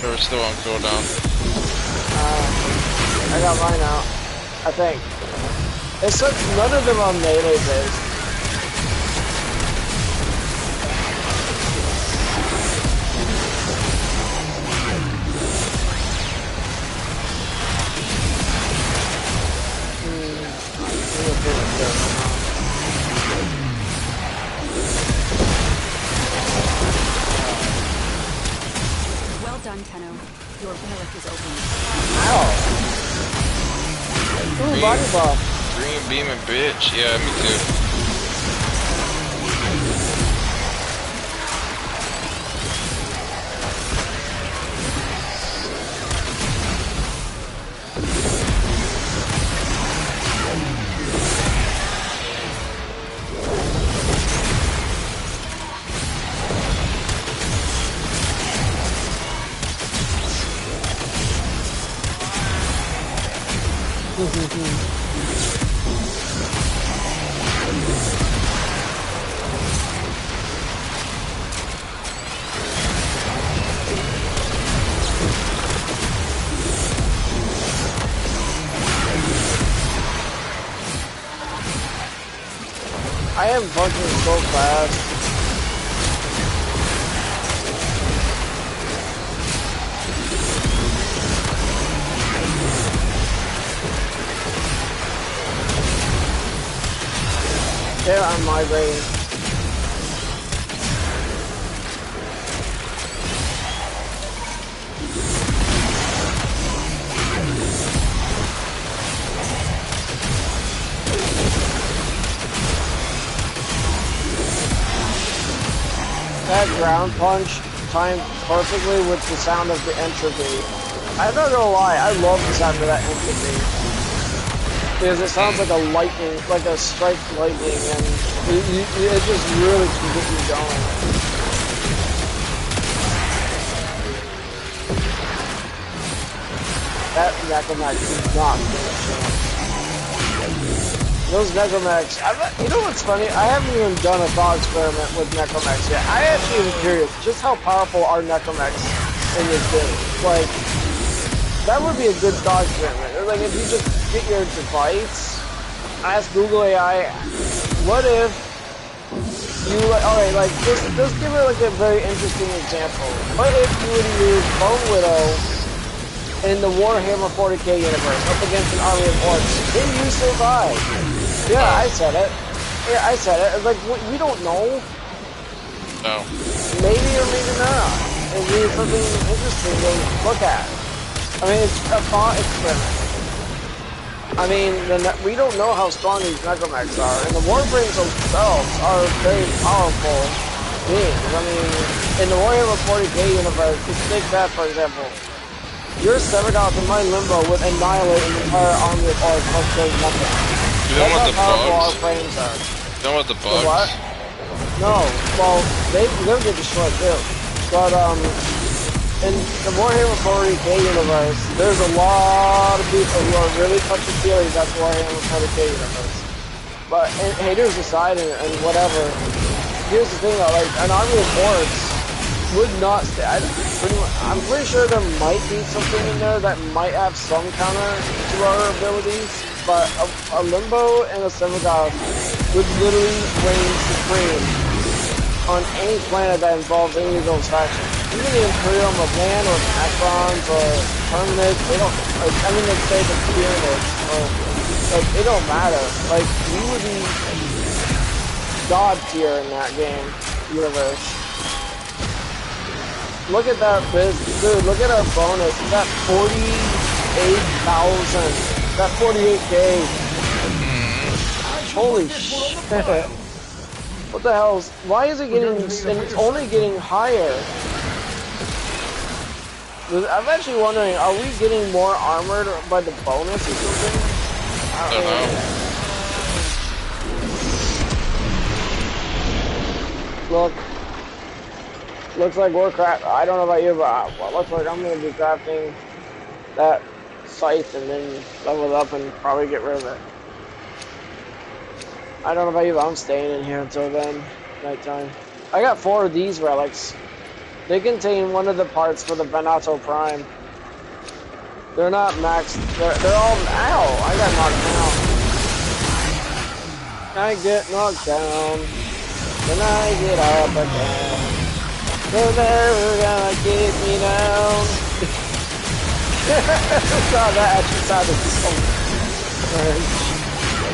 They're still on cooldown. I got mine out, I think. It sucks, none of them are melee based. Well done, Tenno. Your relic is open. Ow! Ooh, body buff. Green beaming bitch. Yeah, me too. I am punching so fast. Yeah, I'm migrating. That ground punch timed perfectly with the sound of the entropy. I'm not gonna lie, I love the sound of that entropy. Because it sounds like a lightning, like a strike lightning, and it just really can get you going. That Necromech is not finishing. Those Necromechs, you know what's funny? I haven't even done a thought experiment with Necromechs yet. I actually am curious just how powerful are Necromechs in this game. Like, that would be a good thought experiment. Like, if you just get your device, ask Google AI, what if you, alright, like, just give it, like, a very interesting example. What if you were to use Bone Widow in the Warhammer 40k universe up against an army of orcs? Can you survive? Yeah, I said it. Yeah, I said it. Like, we don't know. No. Maybe or maybe not. It'd be something interesting to look at. I mean, it's a thought experiment. I mean, we don't know how strong these Necromechs are, and the Warframes themselves are very powerful beings. I mean, in the Warhammer 40k universe, just take that for example. Your Severgoth in my Limbo would annihilate an entire army of orcs like there's nothing. You don't want the bugs? Our frames are. You don't want the bugs? The what? No, well, they'll get destroyed too. But, in the Warhammer 40k universe, there's a lot of people who are really touchy-feely about the Warhammer 40k universe. But, and haters aside and whatever, here's the thing though, like, an army of orcs would not stay. I'm pretty sure there might be something in there that might have some counter to our abilities, but a Limbo and a Severgoth would literally reign supreme on any planet that involves any of those factions. Even the Imperium of Land or Necrons or Terminids, they don't, like, I mean, let's say the Pyramids, or, like, it don't matter. Like, we would be God tier in that game, universe. Look at that dude, look at our bonus. That 48,000. That 48k. Holy shit. What the hell is, why is it getting, and it's only getting higher? I'm actually wondering, are we getting more armored by the bonus or something? I don't know. Look. Looks like we're I don't know about you, but looks like I'm going to be crafting that scythe and then level it up and probably get rid of it. I don't know about you, but I'm staying in here until then, nighttime. I got 4 of these relics. They contain one of the parts for the Venato Prime. They're not maxed. They're all. Ow! I got knocked down. I get knocked down. Then I get up again. They're never gonna keep me down. Saw that actually sounded so French.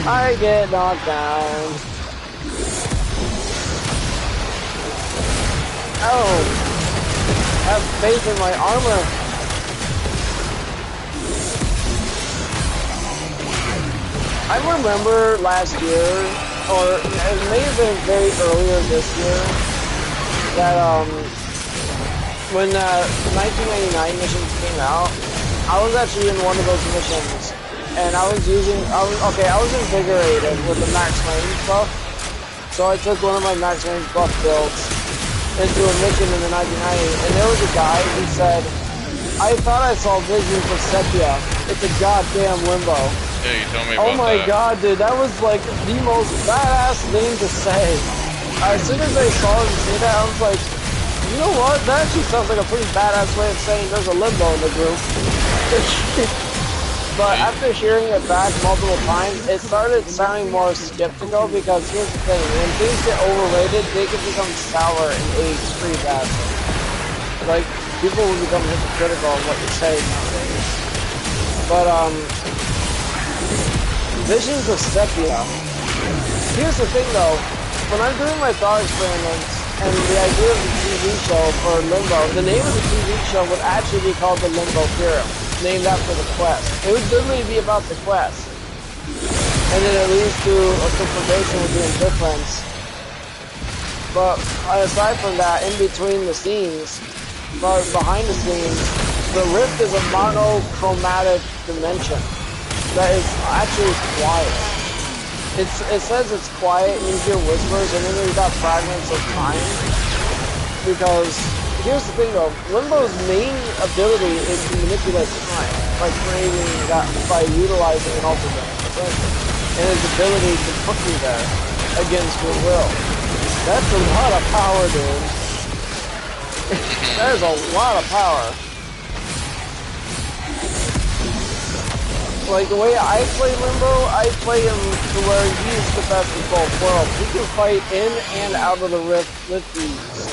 I get knocked down. Oh! Have faith in my armor. I remember last year, or it may have been very earlier this year, that when 1999 missions came out, I was actually in one of those missions, and I was invigorated with the max range buff, so I took one of my max range buff builds into a mission in the 1990, and there was a guy who said, I thought I saw visions of Sepia. It's a goddamn limbo. Yeah, you told me about that. Oh my god, dude, that was like the most badass thing to say. As soon as I saw him say that, I was like, you know what? That actually sounds like a pretty badass way of saying there's a limbo in the group. But after hearing it back multiple times, it started sounding more skeptical because here's the thing, when things get overrated, they can become sour and age pretty fast. Like, people will become hypocritical of what you say nowadays. But, Visions of Sepia. Here's the thing though, when I'm doing my thought experiments and the idea of the TV show for Limbo, the name of the TV show would actually be called the Limbo Theorem, named after the quest. It would literally be about the quest. And then it leads to a confrontation with the indifference. But aside from that, in between the scenes, or behind the scenes, the Rift is a monochromatic dimension that is actually quiet. It says it's quiet and you hear whispers, and then you've got fragments of time. Because here's the thing though, Limbo's main ability is to manipulate time by creating that, by utilizing an alternate dimension, and his ability to put you there against your will. That's a lot of power, dude. That is a lot of power. Like, the way I play Limbo, I play him to where he's the best of both worlds. He can fight in and out of the Rift with ease.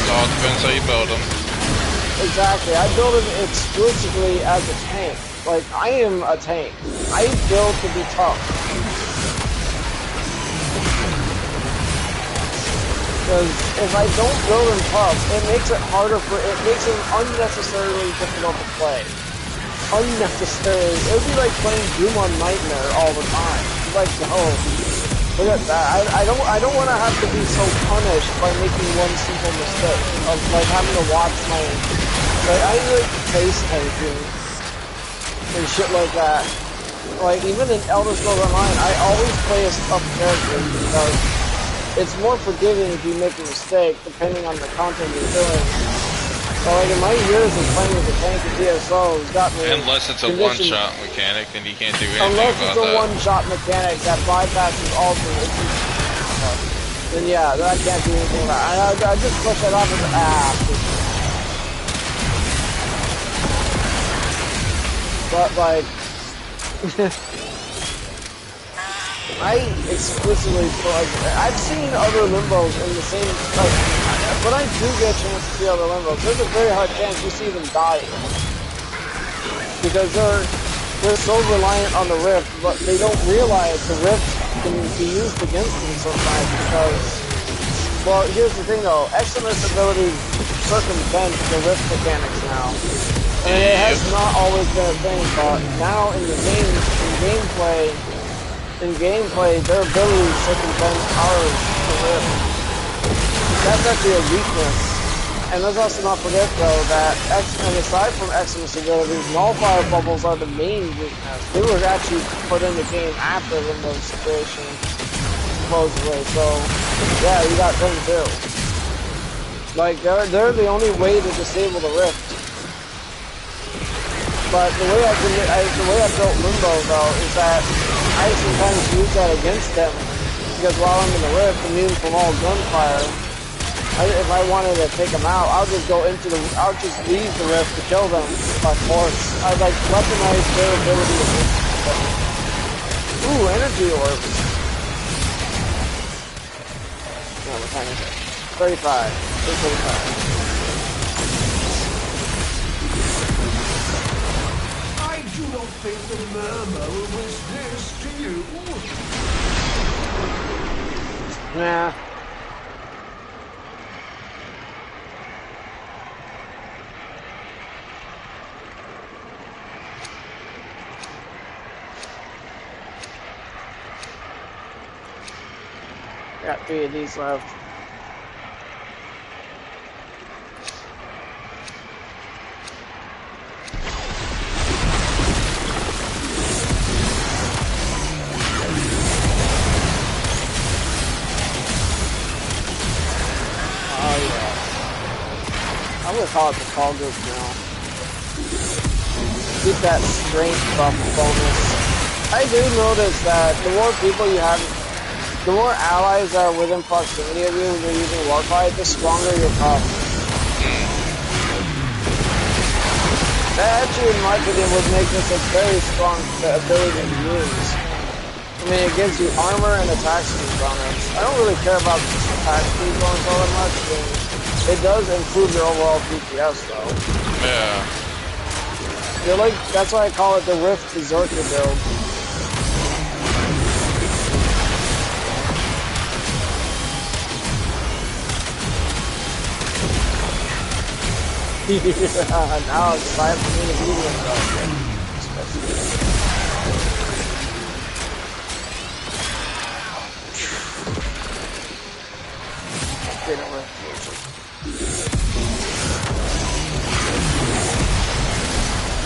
It all depends how you build him. Exactly. I build him exclusively as a tank. Like, I am a tank. I build to be tough. Because if I don't build him tough, it makes it harder it makes him unnecessarily difficult to play. Unnecessarily. It would be like playing Doom on Nightmare all the time. It's like, oh, look at that. I don't want to have to be so punished by making one simple mistake of like having to watch my, like, I like face tanking and shit like that. Like, even in Elder Scrolls Online, I always play as tough characters because it's more forgiving if you make a mistake, depending on the content you're doing. So, like, in my years of playing with the tank and DSO, it's got me. Unless it's a one-shot mechanic, then you can't do anything unless about it's a that. one-shot mechanic that bypasses alternate. Then yeah, I can't do anything about it. I just push it off as But, like, I exclusively like, I've seen other Limbos in the same, like, when I do get a chance to see other Limbos, there's a very hard chance you see them dying. Because they're so reliant on the Rift, but they don't realize the Rift can be used against them sometimes because, well, here's the thing though, Eximus abilities circumvent the Rift mechanics now. I mean, it has not always been a thing, but now in the game, in gameplay, their ability circumvent ours to Rift. That's actually a weakness. And let's also not forget though that, and aside from Eximus abilities, Nullifier Bubbles are the main weakness. They were actually put in the game after Limbo's situation, supposedly. So, yeah, you got them too. Like, they're the only way to disable the rift. But the way I built Limbo though is that I sometimes use that against them because while I'm in the rift, immune from all gunfire. If I wanted to take them out, I'll just leave the rift to kill them by force. I like weaponize their ability against them. Ooh, energy orbs. No, what time is it? 35. 35. I do not think the murmur will wish this to you. Nah. Got 3 of these left. Oh yeah. I'm gonna call it the call group now. Get that strength buff bonus. I do notice that the more people you have, the more allies that are within proximity of you when you're using Warframe, the stronger your buff. That actually, in my opinion, would make this a very strong ability to use. I mean, it gives you armor and attack speed bonus. I don't really care about attack speed bonus all that much. I mean, it does improve your overall DPS though. Yeah. That's why I call it the Rift Berserker build. Yeah, now it's time for me to be the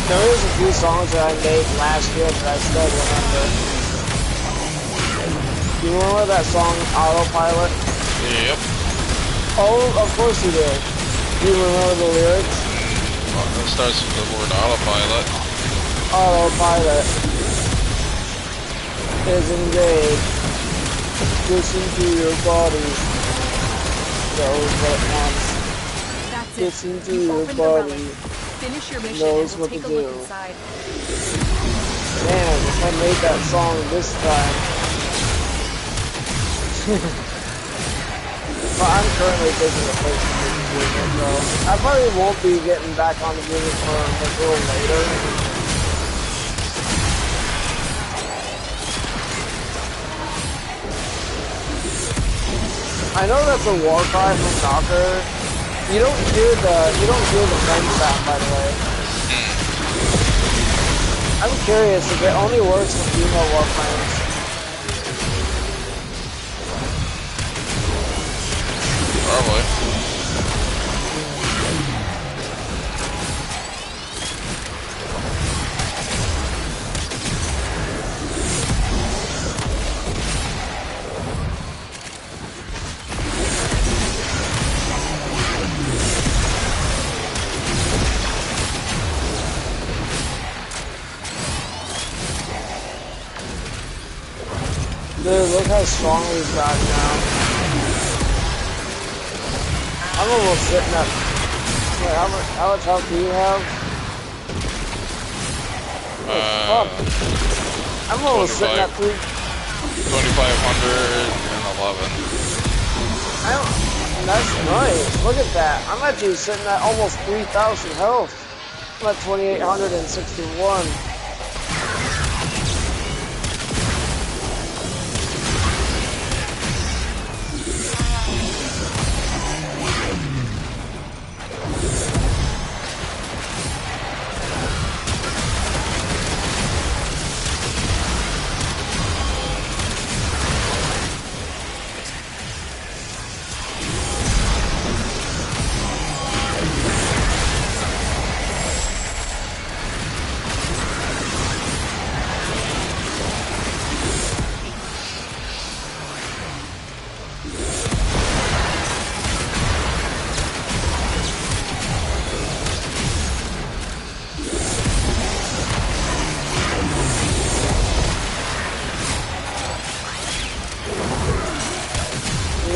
There is a few songs that I made last year that I still remember. You remember that song, Autopilot? Yep. Oh, of course you did. Do you remember the lyrics? Well, it starts with the word autopilot. Autopilot is engaged. Listen to your body. Knows what it wants. That's it. Listen to You've your opened the body. relic. Finish your mission Knows and we'll what take to a look do. inside. Man, if I made that song this time. Well, I'm currently taking a place to music, so I probably won't be getting back on the music for a little later. I know that's a war cry from Knocker. You don't hear the gun sound, by the way. I'm curious if it only works for female Warframes. Probably. Dude, look how strong he's got now. I'm almost sitting up. Wait, how much health do you have? Fuck. I'm almost sitting at 2,511. That's nice. Look at that. I'm actually sitting at almost 3,000 health. I'm at 2,861.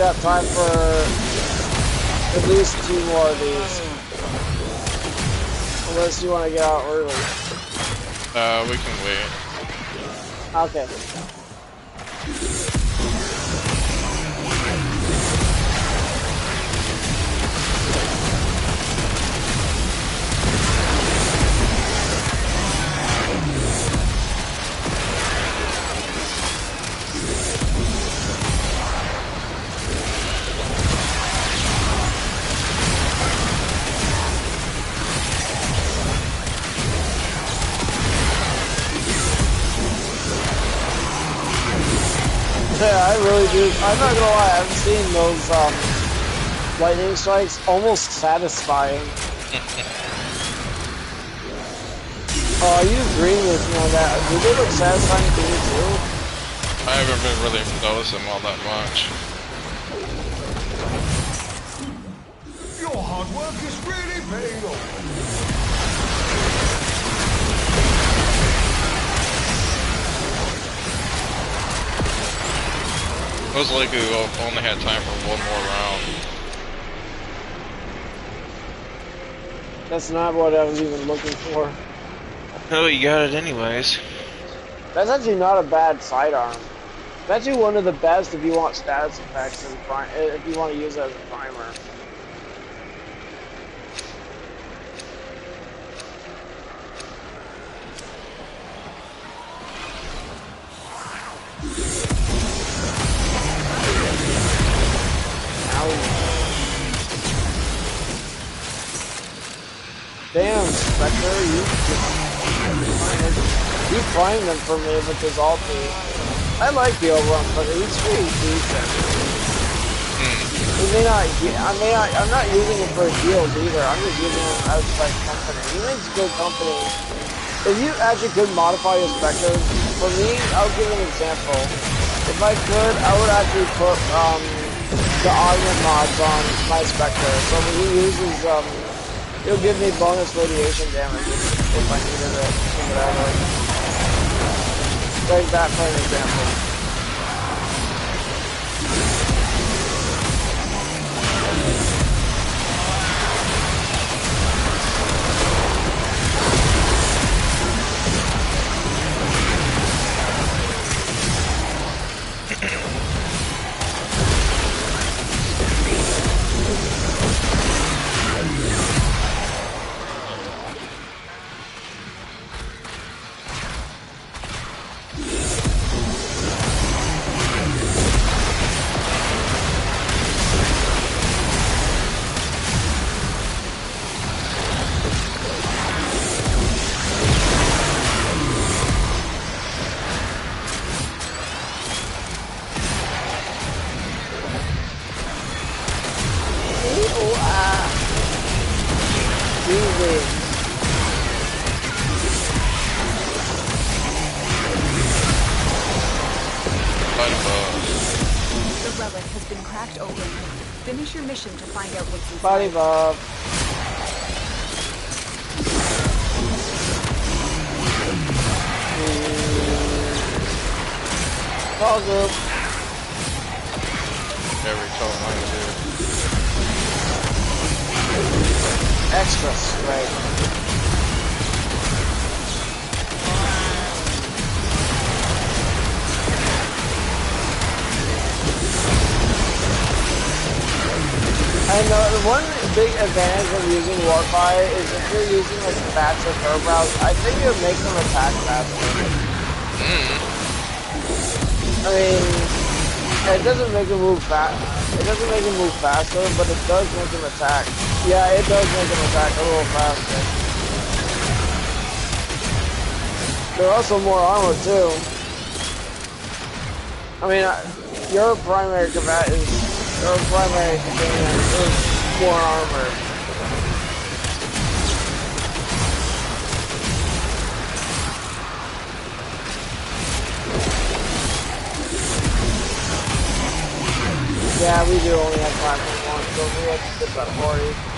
got time for at least 2 more of these. Unless you want to get out early. We can wait. Okay. Yeah, I really do. I'm not gonna lie, I've seen those lightning strikes almost satisfying. Oh, you agreeing with me on that? Do they look satisfying to you too? I haven't been really noticing them all that much. Your hard work is really paying off. Most likely we'll only have time for one more round. That's not what I was even looking for. Oh, you got it anyways. That's actually not a bad sidearm. It's actually one of the best if you want status effects and if you want to use it as a primer. Damn, Spectre, you prime them for me with his ulti. I like the overrun, but he's pretty decent. I'm not using him for heals either. I'm just using him as like company. He makes good company. If you actually could modify your Spectre, for me, I'll give an example. If I could, I would actually put the augment mods on my Spectre. So when he uses it'll give me bonus radiation damage if I needed it, or whatever. Take that for an example. Finish your mission to find out what's inside. Body Bob. All good. Every call mine too. Extra straight. And the one big advantage of using Warframe is if you're using like bats or Turbrows, I think it'll make them attack faster. I mean, it doesn't make them move fast. It doesn't make them move faster, but it does make them attack. Yeah, it does make them attack a little faster. They're also more armor too. I mean, your primary combat is. Your primary companion is more armor. Yeah, we do only have time for one, so we have to skip that 40.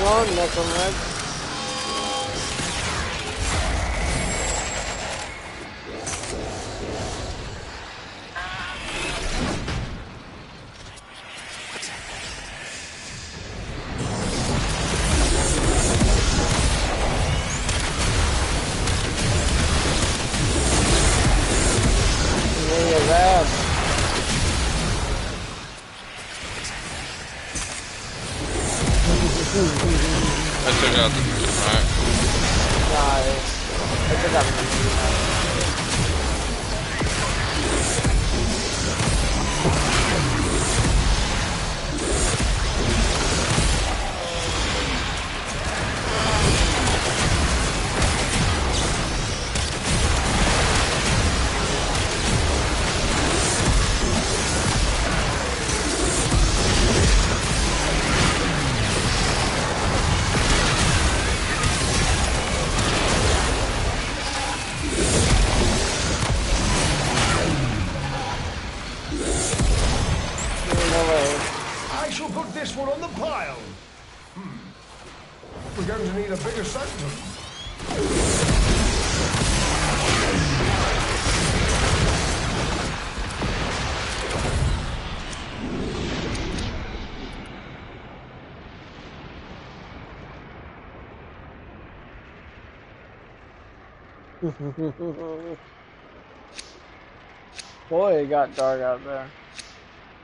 on, Necromed. I took out the dude, right? Nice. I took out the dude. I shall put this one on the pile. We're going to need a bigger sanctum. Boy, it got dark out there.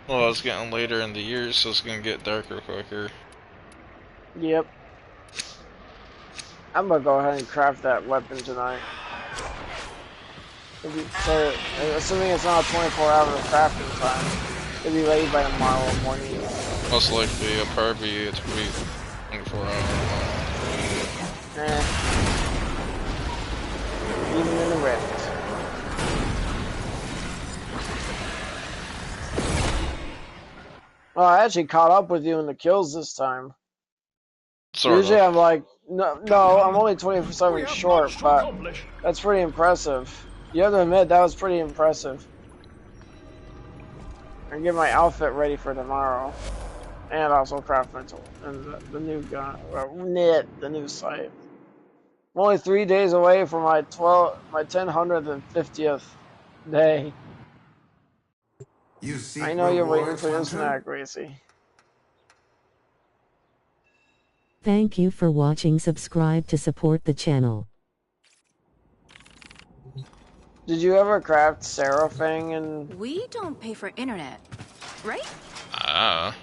Well, it's getting later in the year, so it's gonna get darker quicker. Yep. I'm gonna go ahead and craft that weapon tonight. So, assuming it's not a 24-hour crafting time, it'll be ready by tomorrow morning. Most likely, it'll probably be 24 hours. Even in the rift. Oh, I actually caught up with you in the kills this time. Usually I'm like, no, I'm only 27 short, but that's pretty impressive. You have to admit, that was pretty impressive. I get my outfit ready for tomorrow. And also craft my tool and the new gun, or the new site. I'm only 3 days away from my 1050th day. I know you're waiting for your snack, Gracie. Thank you for watching. Subscribe to support the channel. Did you ever craft Seraphing and... We don't pay for internet, right? Ah.